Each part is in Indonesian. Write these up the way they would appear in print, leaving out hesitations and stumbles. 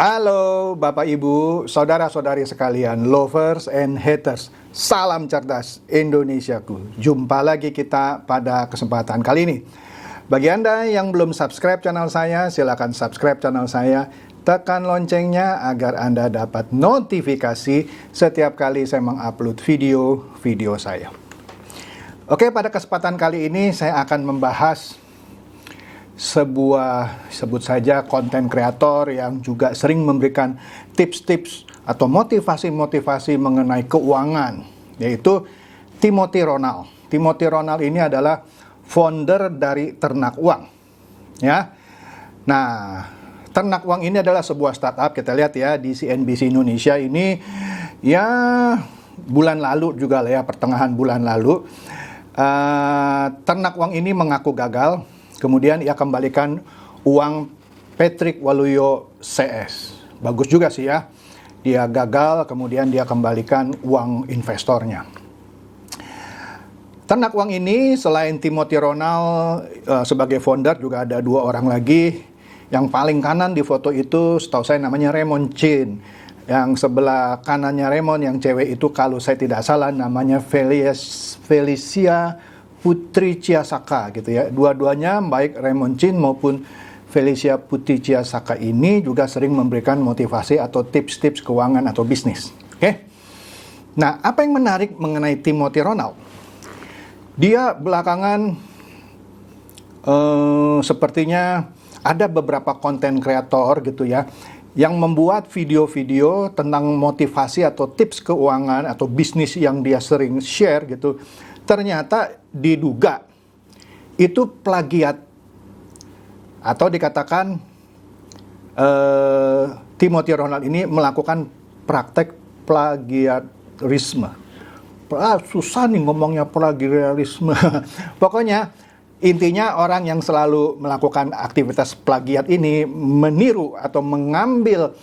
Halo Bapak Ibu, saudara-saudari sekalian, lovers and haters. Salam cerdas Indonesiaku. Jumpa lagi kita pada kesempatan kali ini. Bagi Anda yang belum subscribe channel saya, silakan subscribe channel saya. Tekan loncengnya agar Anda dapat notifikasi setiap kali saya mengupload video saya. Oke, pada kesempatan kali ini saya akan membahas sebuah, sebut saja, konten kreator yang juga sering memberikan tips-tips atau motivasi-motivasi mengenai keuangan, yaitu Timothy Ronald. Timothy Ronald ini adalah founder dari Ternak Uang, ya. Nah, Ternak Uang ini adalah sebuah startup, kita lihat ya di CNBC Indonesia ini, ya bulan lalu juga lah ya, pertengahan bulan lalu, Ternak Uang ini mengaku gagal. Kemudian ia kembalikan uang Patrick Waluyo CS. Bagus juga sih ya. Dia gagal, kemudian dia kembalikan uang investornya. Ternak Uang ini selain Timothy Ronald sebagai founder, juga ada dua orang lagi. Yang paling kanan di foto itu setahu saya namanya Raymond Chin. Yang sebelah kanannya Raymond, yang cewek itu kalau saya tidak salah namanya Felicia Putri Ciasaka gitu ya. Dua-duanya baik Raymond Chin maupun Felicia Putri Ciasaka ini juga sering memberikan motivasi atau tips-tips keuangan atau bisnis. Oke. Nah, apa yang menarik mengenai Timothy Ronald? Dia belakangan sepertinya ada beberapa konten kreator gitu ya yang membuat video-video tentang motivasi atau tips keuangan atau bisnis yang dia sering share gitu. Ternyata diduga itu plagiat atau dikatakan Timothy Ronald ini melakukan praktek plagiarisme. Susah nih ngomongnya plagiarisme. Pokoknya intinya orang yang selalu melakukan aktivitas plagiat ini meniru atau mengambil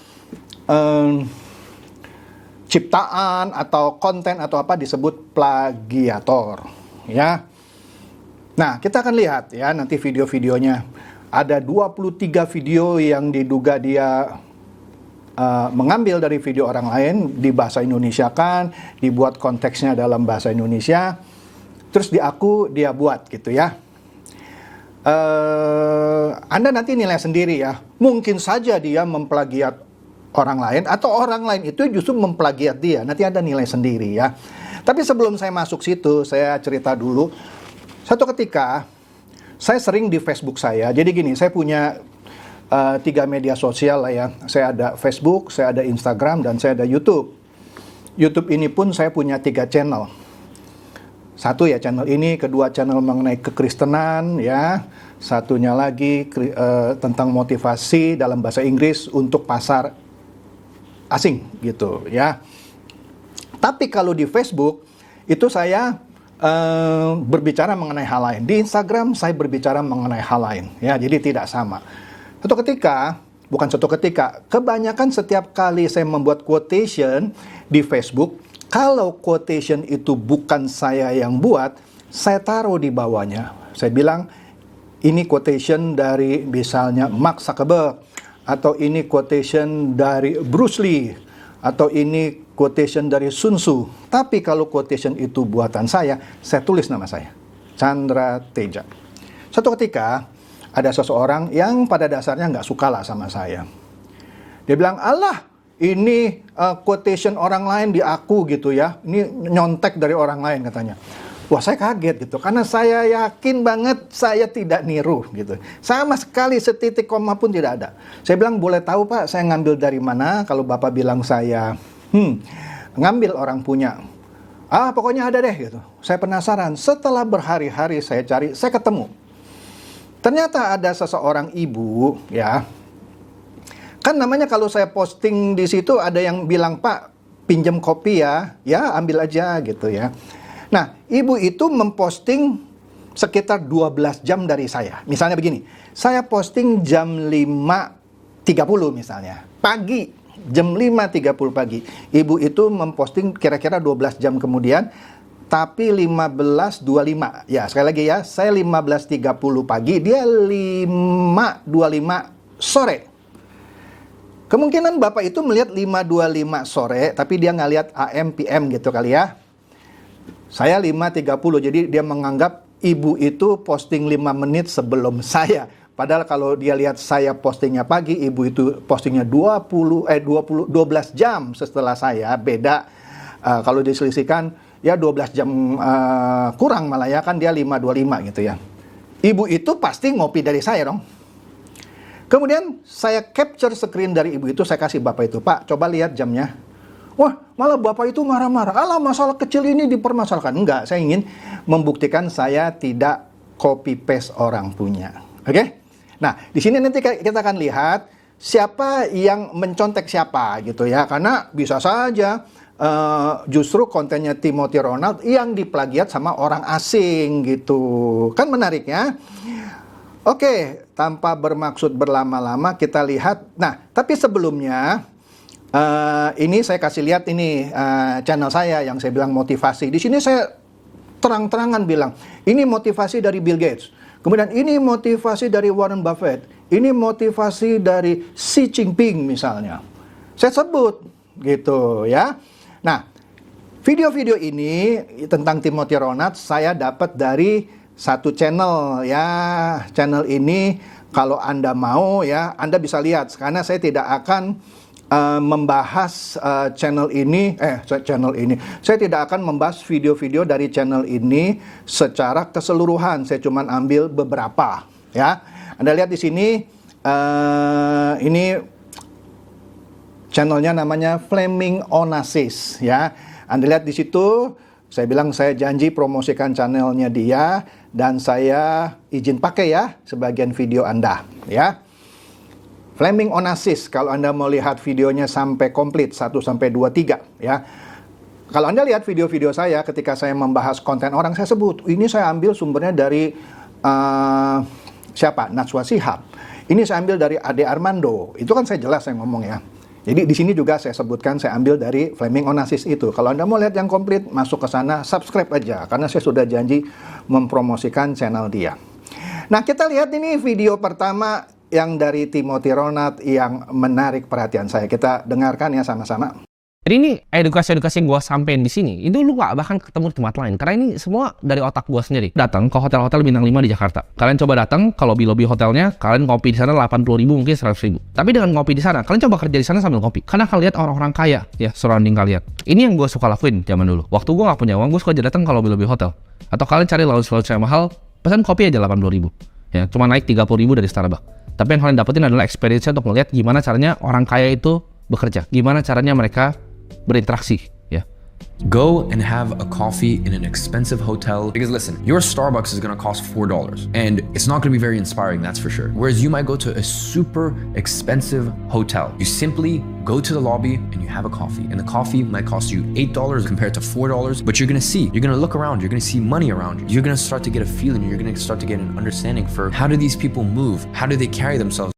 ciptaan atau konten atau apa disebut plagiator, ya. Nah, kita akan lihat ya nanti video-videonya. Ada 23 video yang diduga dia mengambil dari video orang lain, di bahasa Indonesia kan, dibuat konteksnya dalam bahasa Indonesia, terus diaku dia buat gitu ya. Anda nanti nilai sendiri ya. Mungkin saja dia memplagiat orang lain, atau orang lain itu justru memplagiat dia. Nanti Anda nilai sendiri ya. Tapi sebelum saya masuk situ, saya cerita dulu. Satu ketika, saya sering di Facebook saya. Jadi gini, saya punya 3 media sosial lah ya. Saya ada Facebook, saya ada Instagram, dan saya ada YouTube. YouTube ini pun saya punya 3 channel. Satu ya channel ini, kedua channel mengenai kekristenan ya. Satunya lagi tentang motivasi dalam bahasa Inggris untuk pasar asing gitu ya. Tapi kalau di Facebook itu saya berbicara mengenai hal lain. Di Instagram saya berbicara mengenai hal lain ya. Jadi tidak sama. Kebanyakan setiap kali saya membuat quotation di Facebook, kalau quotation itu bukan saya yang buat, saya taruh di bawahnya. Saya bilang ini quotation dari misalnya Mark Zuckerberg, atau ini quotation dari Bruce Lee, atau ini quotation dari Sun Tzu. Tapi kalau quotation itu buatan saya tulis nama saya, Chandra Teja. Satu ketika, ada seseorang yang pada dasarnya nggak suka lah sama saya. Dia bilang, alah, ini quotation orang lain di aku gitu ya. Ini nyontek dari orang lain katanya. Wah, saya kaget gitu, karena saya yakin banget saya tidak niru gitu. Sama sekali setitik koma pun tidak ada. Saya bilang, boleh tahu Pak, saya ngambil dari mana? Kalau Bapak bilang saya ngambil orang punya. Pokoknya ada deh gitu. Saya penasaran, setelah berhari-hari saya cari, saya ketemu. Ternyata ada seseorang ibu ya. Kan namanya kalau saya posting di situ ada yang bilang, Pak, pinjam kopi ya. Ya, ambil aja gitu ya. Nah, ibu itu memposting sekitar 12 jam dari saya. Misalnya begini, saya posting jam 5.30 misalnya, pagi, jam 5.30 pagi. Ibu itu memposting kira-kira 12 jam kemudian, tapi 15.25. Ya, sekali lagi ya, saya 15.30 pagi, dia 5.25 sore. Kemungkinan Bapak itu melihat 5.25 sore, tapi dia nggak lihat AM, PM gitu kali ya. Saya 5.30, jadi dia menganggap ibu itu posting 5 menit sebelum saya. Padahal kalau dia lihat saya postingnya pagi, ibu itu postingnya 12 jam setelah saya. Beda, kalau diselisihkan, ya 12 jam kurang malah ya, kan dia 5.25 gitu ya. Ibu itu pasti ngopi dari saya dong. Kemudian saya capture screen dari ibu itu, saya kasih Bapak itu, Pak, coba lihat jamnya. Wah, malah Bapak itu marah-marah. Alah, masalah kecil ini dipermasalahkan. Enggak, saya ingin membuktikan saya tidak copy paste orang punya. Oke? Nah, di sini nanti kita akan lihat siapa yang mencontek siapa gitu ya. Karena bisa saja justru kontennya Timothy Ronald yang diplagiat sama orang asing gitu. Kan menariknya. Oke, tanpa bermaksud berlama-lama kita lihat. Nah, tapi sebelumnya ini saya kasih lihat ini channel saya yang saya bilang motivasi. Di sini saya terang-terangan bilang, ini motivasi dari Bill Gates. Kemudian ini motivasi dari Warren Buffett. Ini motivasi dari Xi Jinping misalnya. Saya sebut gitu ya. Nah, video-video ini tentang Timothy Ronald saya dapat dari satu channel ya. Channel ini kalau Anda mau ya, Anda bisa lihat karena saya tidak akan membahas channel ini. Saya tidak akan membahas video-video dari channel ini secara keseluruhan. Saya cuma ambil beberapa ya. Anda lihat di sini ini channelnya namanya Flaming Onassis ya. Anda lihat di situ, saya bilang saya janji promosikan channelnya dia dan saya izin pakai ya sebagian video Anda ya. Flaming Onassis, kalau Anda mau lihat videonya sampai komplit 1 sampai 2 3 ya. Kalau Anda lihat video-video saya ketika saya membahas konten orang, saya sebut ini saya ambil sumbernya dari siapa? Najwa Shihab. Ini saya ambil dari Ade Armando. Itu kan saya jelas saya ngomong ya. Jadi di sini juga saya sebutkan saya ambil dari Flaming Onassis itu. Kalau Anda mau lihat yang komplit, masuk ke sana, subscribe aja karena saya sudah janji mempromosikan channel dia. Nah, kita lihat ini video pertama yang dari Timothy Ronald yang menarik perhatian saya. Kita dengarkan ya sama-sama. Jadi ini edukasi-edukasi yang gue sampein di sini, itu lu gak bahkan ketemu di tempat lain. Karena ini semua dari otak gue sendiri. Datang ke hotel-hotel bintang 5 di Jakarta. Kalian coba datang ke lobby-lobby hotelnya, kalian ngopi di sana 80.000 mungkin 100.000. Tapi dengan ngopi di sana, kalian coba kerja di sana sambil ngopi. Karena kalian lihat orang-orang kaya ya surrounding kalian. Ini yang gue suka lakuin zaman dulu. Waktu gue gak punya uang, gue suka aja datang ke lobby-lobby hotel. Atau kalian cari lounge-lounge yang mahal, pesan kopi aja 80.000. Ya, cuma naik 30.000 dari Starbucks. Tapi yang kalian dapetin adalah experience untuk melihat gimana caranya orang kaya itu bekerja. Gimana caranya mereka berinteraksi, ya. Go and have a coffee in an expensive hotel. Because listen, your Starbucks is gonna cost $4 and it's not gonna be very inspiring, that's for sure. Whereas you might go to a super expensive hotel. You simply go to the lobby and you have a coffee. And the coffee might cost you $8 compared to $4, but you're gonna look around, you're gonna see money around you. You're gonna start to get a feeling, you're gonna start to get an understanding for how do these people move? How do they carry themselves?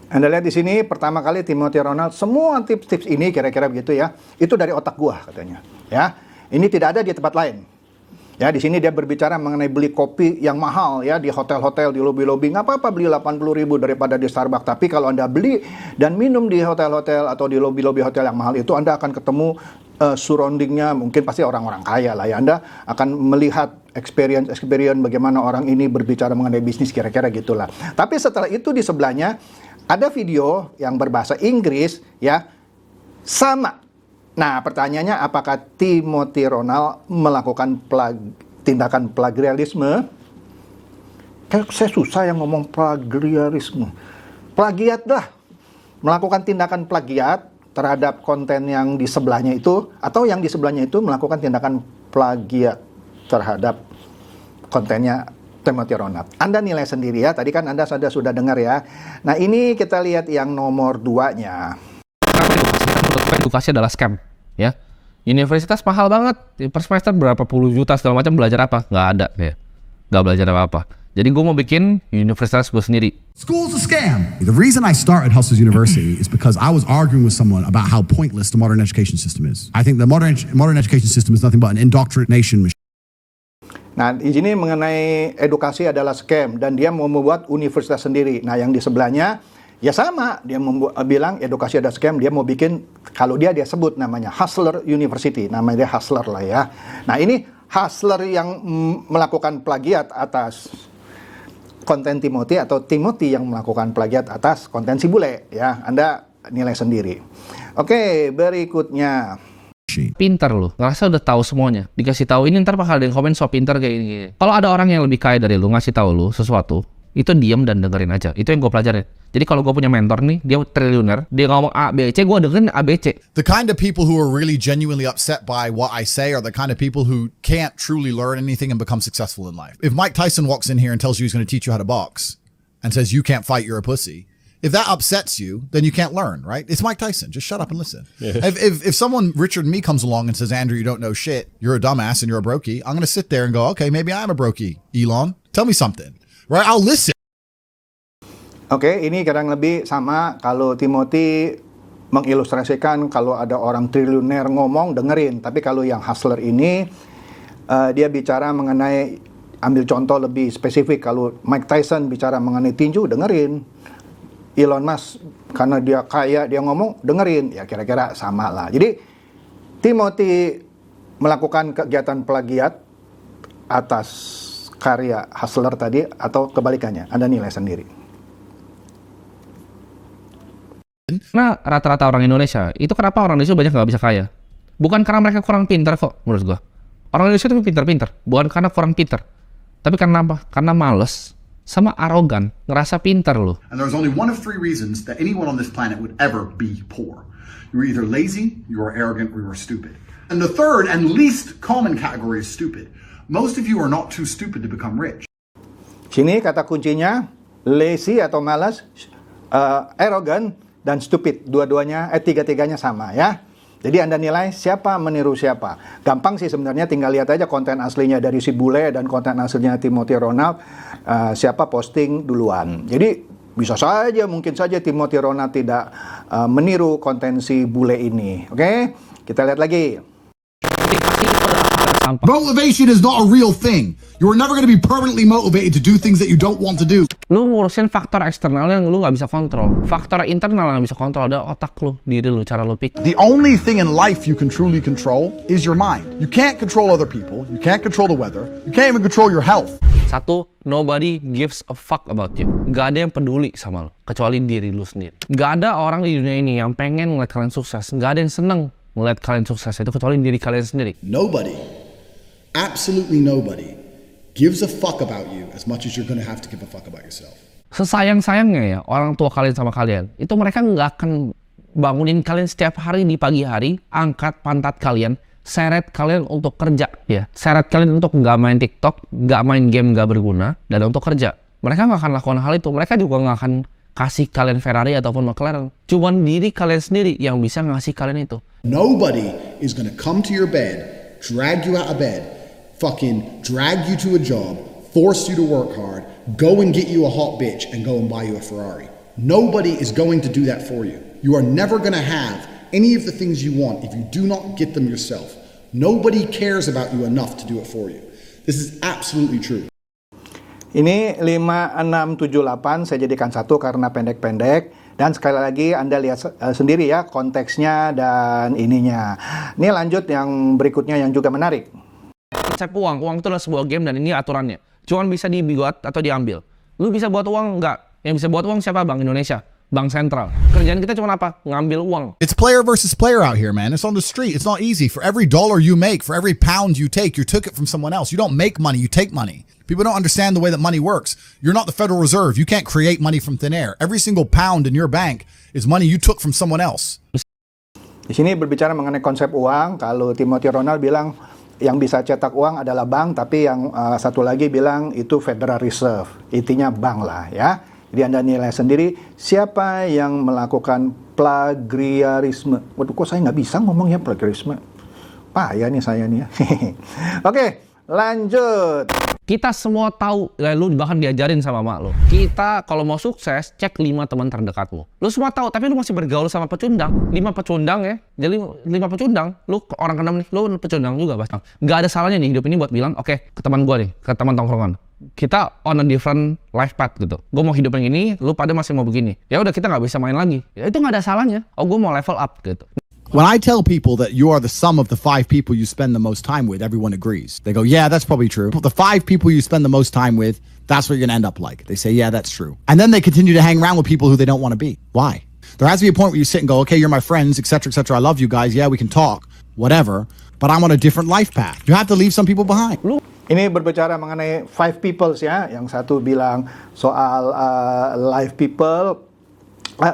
Anda lihat di sini pertama kali Timothy Ronald, semua tips-tips ini kira-kira begitu ya, itu dari otak gua katanya. Ya, ini tidak ada di tempat lain. Ya, di sini dia berbicara mengenai beli kopi yang mahal ya di hotel-hotel, di lobby-lobby. Nggak apa-apa beli 80.000 daripada di Starbucks. Tapi kalau Anda beli dan minum di hotel-hotel atau di lobby-lobby hotel yang mahal itu, Anda akan ketemu surroundingnya mungkin pasti orang-orang kaya lah ya. Anda akan melihat experience bagaimana orang ini berbicara mengenai bisnis kira-kira gitulah. Tapi setelah itu di sebelahnya ada video yang berbahasa Inggris ya sama. Nah, pertanyaannya apakah Timothy Ronald melakukan tindakan plagiarisme? Kayak saya susah yang ngomong plagiarisme. Plagiat lah. Melakukan tindakan plagiat terhadap konten yang di sebelahnya itu, atau yang di sebelahnya itu melakukan tindakan plagiat terhadap kontennya Timothy Ronald. Anda nilai sendiri ya. Tadi kan Anda sudah dengar ya. Nah, ini kita lihat yang nomor 2-nya. Edukasi adalah scam, ya. Universitas mahal banget, per semester berapa puluh juta segala macam, belajar apa? Nggak ada, ya. Nggak belajar apa-apa. Jadi gue mau bikin universitas gue sendiri. School's a scam. The reason I started Hustlers University is because I was arguing with someone about how pointless the modern education system is. I think the modern education system is nothing but an indoctrination machine. Nah, di sini mengenai edukasi adalah scam dan dia mau membuat universitas sendiri. Nah, yang di sebelahnya Ya sama, dia bilang edukasi ada scam, dia mau bikin, kalau dia sebut namanya Hustler University, namanya dia Hustler lah ya. Nah ini Hustler yang melakukan plagiat atas konten Timothy atau Timothy yang melakukan plagiat atas konten si bule ya. Anda nilai sendiri. Oke, berikutnya. Pinter lu, ngerasa udah tahu semuanya. Dikasih tahu ini ntar bakal ada yang komen so pinter kayak ini. Kalau ada orang yang lebih kaya dari lu ngasih tahu lu sesuatu, itu diam dan dengerin aja. Itu yang gue pelajarin. Jadi kalau gue punya mentor nih, dia triliuner, dia ngomong A, B, C, gue dengerin A, B, C. The kind of people who are really genuinely upset by what I say are the kind of people who can't truly learn anything and become successful in life. If Mike Tyson walks in here and tells you he's going to teach you how to box and says you can't fight, you're a pussy, if that upsets you, then you can't learn, right? It's Mike Tyson. Just shut up and listen. Yeah. If someone, Richard Me, comes along and says, Andrew, you don't know shit, you're a dumbass and you're a brokey, I'm going to sit there and go, okay, maybe I'm a brokey, Elon. Tell me something, right? I'll listen. Oke, ini kadang lebih sama kalau Timothy mengilustrasikan kalau ada orang triliuner ngomong, dengerin. Tapi kalau yang hustler ini, dia bicara mengenai, ambil contoh lebih spesifik. Kalau Mike Tyson bicara mengenai tinju, dengerin. Elon Musk, karena dia kaya, dia ngomong, dengerin. Ya kira-kira sama lah. Jadi, Timothy melakukan kegiatan plagiat atas karya hustler tadi, atau kebalikannya. Anda nilai sendiri. Nah, rata-rata orang Indonesia, itu kenapa orang Indonesia banyak nggak bisa kaya? Bukan karena mereka kurang pintar kok, menurut gua. Orang Indonesia itu pintar-pintar, bukan karena kurang pintar. Tapi karena apa? Karena males sama arogan, ngerasa pintar loh. And there's only one of three reasons that anyone on this planet would ever be poor. You're either lazy, you are arrogant, or you are stupid. And the third and least common category is stupid. Most of you are not too stupid to become rich. Sini kata kuncinya, lazy atau malas, arrogant, dan stupid, dua-duanya, tiga-tiganya sama ya. Jadi Anda nilai siapa meniru siapa. Gampang sih sebenarnya, tinggal lihat aja konten aslinya dari si bule dan konten aslinya Timothy Ronald, siapa posting duluan. Jadi bisa saja, mungkin saja Timothy Ronald tidak meniru konten si bule ini. Oke, kita lihat lagi. Motivation is not a real thing. You are never going to be permanently motivated to do things that you don't want to do. Lu ngurusin faktor eksternal yang lu nggak bisa kontrol. Faktor internal yang bisa kontrol ada otak lu, diri lu, cara lu pikir. The only thing in life you can truly control is your mind. You can't control other people. You can't control the weather. You can't even control your health. Satu, nobody gives a fuck about you. Gak ada yang peduli sama lu, kecuali diri lu sendiri. Gak ada orang di dunia ini yang pengen ngeliat kalian sukses. Gak ada yang seneng ngeliat kalian sukses, itu kecuali diri kalian sendiri. Nobody, absolutely nobody, gives a fuck about you as much as you're going to have to give a fuck about yourself. Sesayang-sayangnya ya, orang tua kalian sama kalian, itu mereka nggak akan bangunin kalian setiap hari di pagi hari, angkat pantat kalian, seret kalian untuk kerja, ya. Seret kalian untuk nggak main TikTok, nggak main game nggak berguna, dan untuk kerja. Mereka nggak akan lakukan hal itu. Mereka juga nggak akan kasih kalian Ferrari ataupun McLaren. Cuman diri kalian sendiri yang bisa ngasih kalian itu. Nobody is going to come to your bed, drag you out of bed, fucking drag you to a job, force you to work hard, go and get you a hot bitch and go and buy you a Ferrari. Nobody is going to do that for you. You are never going to have any of the things you want if you do not get them yourself. Nobody cares about you enough to do it for you. This is absolutely true. Ini 5, 6, 7, 8 saya jadikan satu karena pendek-pendek. Dan sekali lagi Anda lihat sendiri ya konteksnya dan ininya. Ini lanjut yang berikutnya yang juga menarik. Konsep uang itu adalah sebuah game dan ini aturannya. Cuman bisa dibuat atau diambil. Lu bisa buat uang enggak? Yang bisa buat uang siapa? Bank Indonesia. Bank Sentral. Kerjaan kita cuma apa? Ngambil uang. It's player versus player out here, man. It's on the street. It's not easy. For every dollar you make, for every pound you took it from someone else. You don't make money, you take money. People don't understand the way that money works. You're not the Federal Reserve. You can't create money from thin air. Every single pound in your bank is money you took from someone else. Di sini berbicara mengenai konsep uang. Kalau Timothy Ronald bilang yang bisa cetak uang adalah bank, tapi yang satu lagi bilang itu Federal Reserve. Intinya bank lah ya. Jadi Anda nilai sendiri siapa yang melakukan plagiarisme. Waduh, kok saya nggak bisa ngomong ya plagiarisme. Payah nih saya nih ya. Oke, lanjut. Kita semua tahu, lu bahkan diajarin sama mak lu. Kita kalau mau sukses, cek 5 teman terdekat lu. Lu semua tahu, tapi lu masih bergaul sama pecundang. 5 pecundang ya. Jadi 5 pecundang, lu orang keenam nih, lu pecundang juga pasti. Nggak ada salahnya nih hidup ini buat bilang, oke, ke teman gua nih, ke teman tongkrongan. kita on a different life path gitu. Gue mau hidup yang ini, lu pada masih mau begini. Ya udah kita nggak bisa main lagi. Ya itu nggak ada salahnya. Oh gue mau level up gitu. When I tell people that you are the sum of the 5 people you spend the most time with, everyone agrees. They go, yeah, that's probably true. The 5 people you spend the most time with, that's what you're going to end up like. They say, yeah, that's true. And then they continue to hang around with people who they don't want to be. Why? There has to be a point where you sit and go, okay, you're my friends, etc., etc. I love you guys. Yeah, we can talk, whatever. But I'm on a different life path. You have to leave some people behind. Ini berbicara mengenai 5 peoples ya. Yang satu bilang soal life people, 5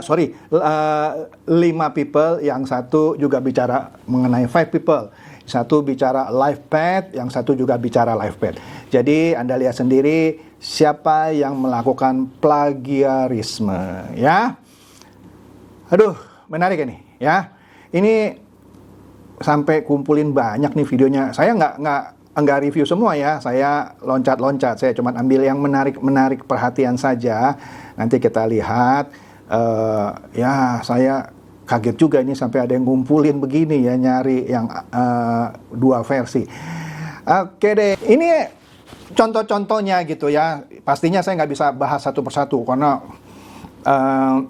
people, yang satu juga bicara mengenai 5 people. Satu bicara life path, yang satu juga bicara life path. Jadi Anda lihat sendiri siapa yang melakukan plagiarisme ya. Aduh, menarik ini ya. Ini sampai kumpulin banyak nih videonya. Saya nggak review semua ya. Saya loncat-loncat. Saya cuma ambil yang menarik perhatian saja. Nanti kita lihat. Ya, saya kaget juga ini sampai ada yang ngumpulin begini ya, nyari yang 2 versi. Oke deh. Ini contoh-contohnya gitu ya. Pastinya saya nggak bisa bahas satu persatu karena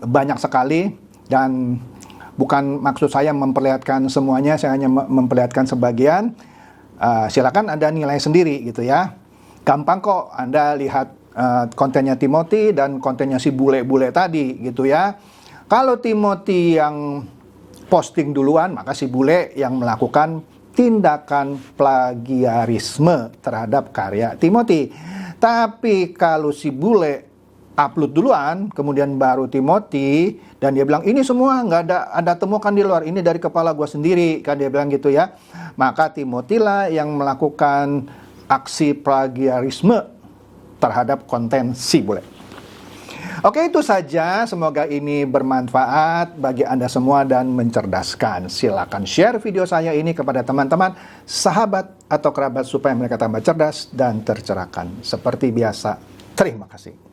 banyak sekali dan bukan maksud saya memperlihatkan semuanya, saya hanya memperlihatkan sebagian. Silakan Anda nilai sendiri gitu ya. Gampang kok Anda lihat kontennya Timothy dan kontennya si bule-bule tadi gitu ya. Kalau Timothy yang posting duluan, maka si bule yang melakukan tindakan plagiarisme terhadap karya Timothy. Tapi kalau si bule upload duluan, kemudian baru Timothy, dan dia bilang ini semua nggak ada temukan di luar, ini dari kepala gua sendiri, kan dia bilang gitu ya. Maka Timothy lah yang melakukan aksi plagiarisme terhadap konten si bule. Oke, itu saja. Semoga ini bermanfaat bagi Anda semua dan mencerdaskan. Silakan share video saya ini kepada teman-teman, sahabat atau kerabat supaya mereka tambah cerdas dan tercerahkan. Seperti biasa, terima kasih.